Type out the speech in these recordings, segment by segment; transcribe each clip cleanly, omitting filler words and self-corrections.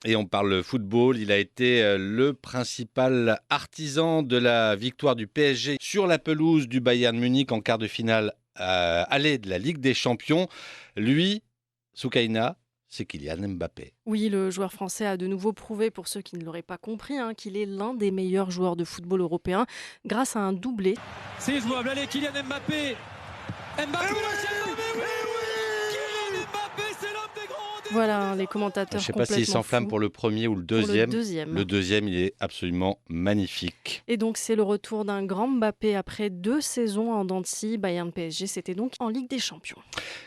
Et on parle football, il a été le principal artisan de la victoire du PSG sur la pelouse du Bayern Munich en quart de finale aller de la Ligue des Champions. Lui, Soukaina, c'est Kylian Mbappé. Oui, le joueur français a de nouveau prouvé, pour ceux qui ne l'auraient pas compris, qu'il est l'un des meilleurs joueurs de football européen grâce à un doublé. C'est jouable, allez Kylian Mbappé. Mbappé, Kylian Mbappé, c'est l'homme des grands. Voilà, les Je ne commentateurs sais pas s'il complètement s'enflamme fous pour le premier ou le pour le deuxième. deuxième. Le deuxième, il est absolument magnifique. Et donc, c'est le retour d'un grand Mbappé après 2 saisons en dents de scie. Bayern PSG, c'était donc en Ligue des Champions.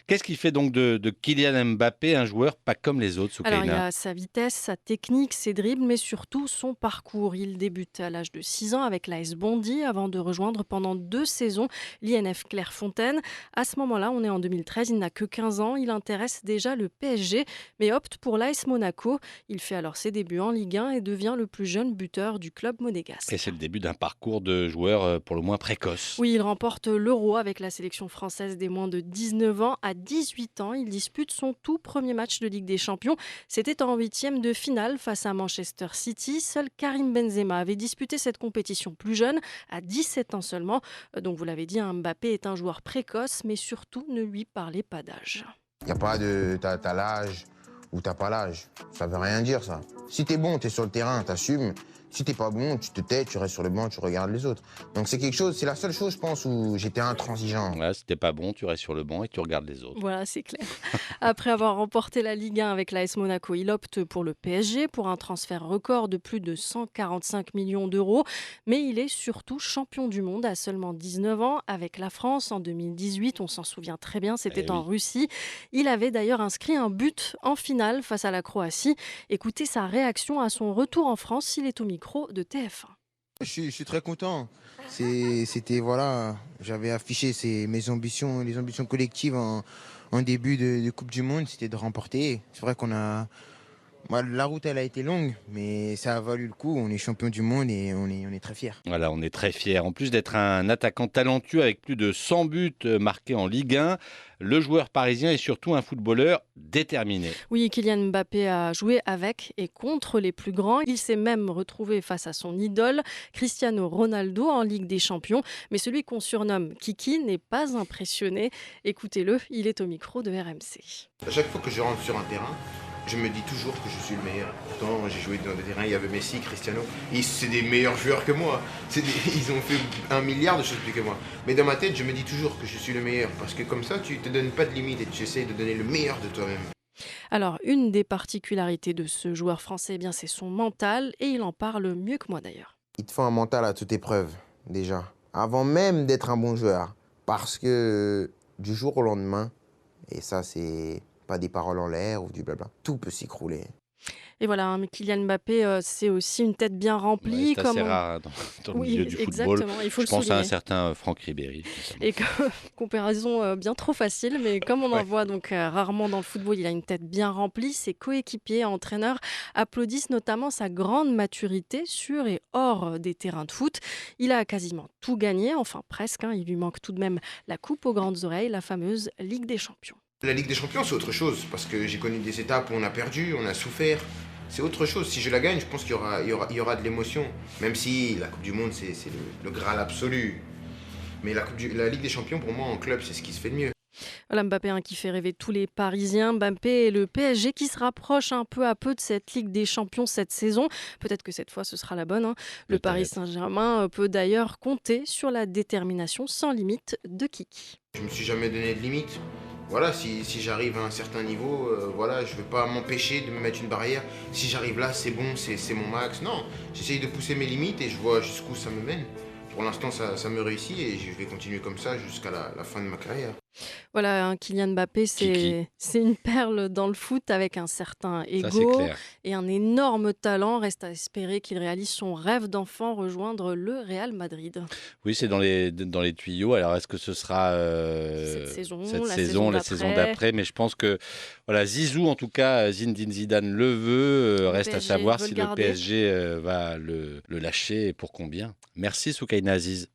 Qu'est-ce qui fait donc de Kylian Mbappé un joueur pas comme les autres, Alors, il Soukaina? a sa vitesse, sa technique, ses dribbles, mais surtout son parcours. Il débute à l'âge de 6 ans avec l'AS Bondy avant de rejoindre pendant 2 saisons l'INF Clairefontaine. À ce moment-là, on est en 2013, il n'a que 15 ans. Il intéresse déjà le PSG, mais opte pour l'AS Monaco. Il fait alors ses débuts en Ligue 1 et devient le plus jeune buteur du club Et monégasque. c'est le début d'un parcours de joueur pour le moins précoce. Oui, il remporte l'Euro avec la sélection française des moins de 19 ans. À 18 ans, il dispute son tout premier match de Ligue des Champions. C'était en huitième de finale face à Manchester City. Seul Karim Benzema avait disputé cette compétition plus jeune, à 17 ans seulement. Donc vous l'avez dit, Mbappé est un joueur précoce, mais surtout ne lui parlez pas d'âge. Il n'y a pas de t'as l'âge ou t'as pas l'âge. Ça veut rien dire, ça. Si t'es bon, t'es sur le terrain, t'assumes. Si t'es pas bon, tu te tais, tu restes sur le banc, tu regardes les autres. Donc c'est quelque chose, c'est la seule chose, je pense, où j'étais intransigeant. Ouais, si t'es pas bon, tu restes sur le banc et tu regardes les autres. Voilà, c'est clair. Après avoir remporté la Ligue 1 avec l'AS Monaco, il opte pour le PSG pour un transfert record de plus de 145 millions d'euros. Mais il est surtout champion du monde à seulement 19 ans avec la France en 2018. On s'en souvient très bien, Eh c'était en oui. Russie. Il avait d'ailleurs inscrit un but en finale face à la Croatie. Écoutez sa réaction à son retour en France, il est au micro de TF1. Je suis très content. C'était, voilà, j'avais affiché mes ambitions, les ambitions collectives en début de Coupe du Monde, c'était de remporter. C'est vrai la route, elle a été longue, mais ça a valu le coup. On est champion du monde et on est très fiers. Voilà, on est très fiers. En plus d'être un attaquant talentueux avec plus de 100 buts marqués en Ligue 1, le joueur parisien est surtout un footballeur déterminé. Oui, Kylian Mbappé a joué avec et contre les plus grands. Il s'est même retrouvé face à son idole, Cristiano Ronaldo, en Ligue des Champions. Mais celui qu'on surnomme Kiki n'est pas impressionné. Écoutez-le, il est au micro de RMC. À chaque fois que je rentre sur un terrain, je me dis toujours que je suis le meilleur. Pourtant, j'ai joué dans des terrains, il y avait Messi, Cristiano. C'est des meilleurs joueurs que moi. Ils ont fait 1 milliard de choses plus que moi. Mais dans ma tête, je me dis toujours que je suis le meilleur. Parce que comme ça, tu te donnes pas de limite et tu essayes de donner le meilleur de toi-même. Alors, une des particularités de ce joueur français, c'est son mental et il en parle mieux que moi d'ailleurs. Il te faut un mental à toute épreuve, déjà. Avant même d'être un bon joueur. Parce que du jour au lendemain, et ça, c'est pas des paroles en l'air ou du blabla, tout peut s'écrouler. Et voilà, mais Kylian Mbappé, c'est aussi une tête bien Ouais, remplie. c'est assez rare hein, dans le milieu Oui, du football. exactement, il faut Je le pense à un souligner. certain Franck Ribéry, notamment. Et comparaison bien trop facile, mais comme on en Ouais. voit donc rarement dans le football, il a une tête bien remplie. Ses coéquipiers, entraîneurs applaudissent notamment sa grande maturité sur et hors des terrains de foot. Il a quasiment tout gagné, enfin presque. Il lui manque tout de même la coupe aux grandes oreilles, la fameuse Ligue des Champions. La Ligue des Champions, c'est autre chose, parce que j'ai connu des étapes où on a perdu, on a souffert. C'est autre chose. Si je la gagne, je pense qu'il y aura de l'émotion. Même si la Coupe du Monde, c'est le Graal absolu. Mais la Ligue des Champions, pour moi, en club, c'est ce qui se fait de mieux. Voilà Mbappé qui fait rêver tous les Parisiens. Mbappé et le PSG qui se rapprochent un peu à peu de cette Ligue des Champions cette saison. Peut-être que cette fois ce sera la bonne. Le Paris Peut-être. Saint-Germain peut d'ailleurs compter sur la détermination sans limite de Kiki. Je me suis jamais donné de limite. Voilà, si j'arrive à un certain niveau, voilà, je ne vais pas m'empêcher de me mettre une barrière. Si j'arrive là, c'est bon, c'est mon max. Non, j'essaye de pousser mes limites et je vois jusqu'où ça me mène. Pour l'instant, ça me réussit et je vais continuer comme ça jusqu'à la fin de ma carrière. Voilà, Kylian Mbappé, Kiki, c'est une perle dans le foot avec un certain ça c'est ego clair. et un énorme talent. Reste à espérer qu'il réalise son rêve d'enfant, rejoindre le Real Madrid. Oui, c'est dans les tuyaux. Alors, est-ce que ce sera Cette saison, cette la saison, saison la saison d'après, d'après? Mais je pense que voilà, Zizou, en tout cas, Zinedine Zidane le veut. le Reste à PSG savoir veut si le le garder. PSG va le lâcher et pour combien. Merci Soukaina Aziz.